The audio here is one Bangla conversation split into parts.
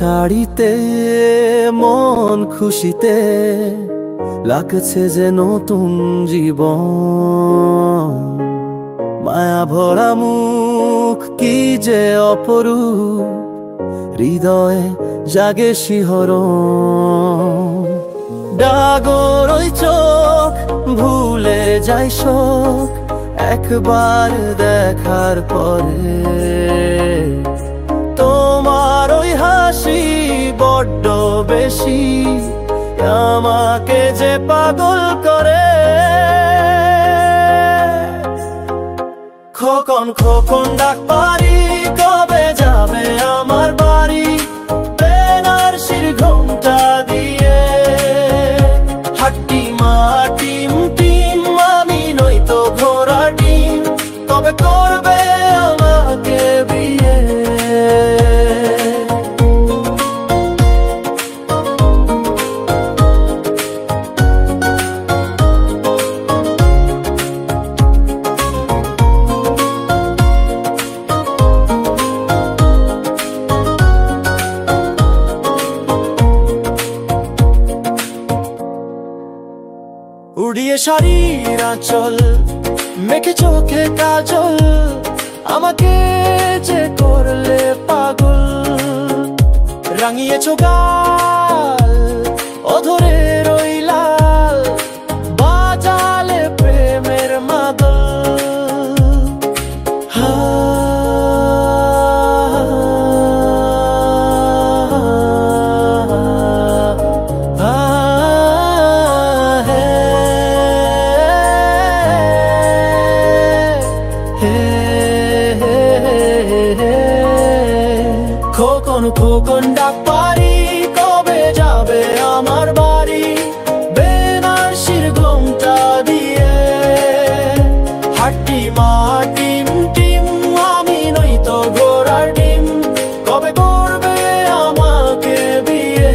শাড়িতে মন খুশিতে লাগছে যে নতুন জীবন। মায়া ভরা মুখ কি যে অপরূপ, হৃদয়ে জাগে শিহরণ। ডাগর ওই চোখ ভুলে যাই শোক একবার দেখার পরে। তোমার ওই হাসি বড্ড বেশি আমাকে যে পাগল করে। খোকন খোকন ডাক পারি, কবে যাবে আমার বাড়ি? বেনারসির ঘোমটা দিয়ে হাট্টি মাটিম টিম, আমি নই তো ঘোড়া ডিম, তবে করবে আমাকে বিয়ে। উড়িয়ে শাড়ির আঁচল মেখে চোখে কাজল, আমাকে যে করলে পাগল। রাঙিয়েছ গাল অধরে রইলাল, বাজালে প্রেমের মাদল। খোকন খোকন ডাক পারি, কবে যাবে আমার বাড়ি? বেনারসির ঘোমটা দিয়ে হাট্টি মাটিম টিম, আমি নই তো ঘোড়ার ডিম, কবে করবে আমাকে বিয়ে?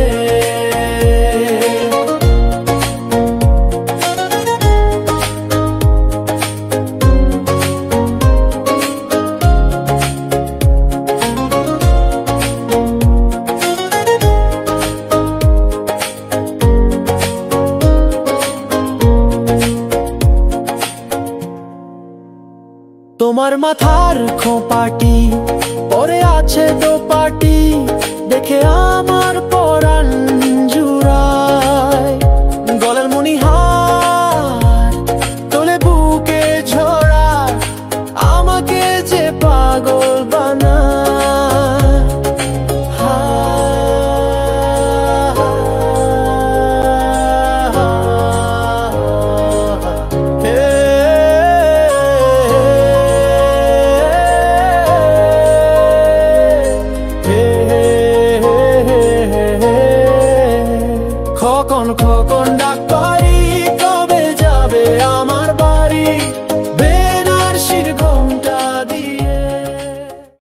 তোমার মাথার খোঁপাটি পরে আছে দোপাটি, দেখে আমার পরাণ জুড়ায়। গলার মণিহার তোলে বুকে ঝোড়া, আমাকে যে পাগল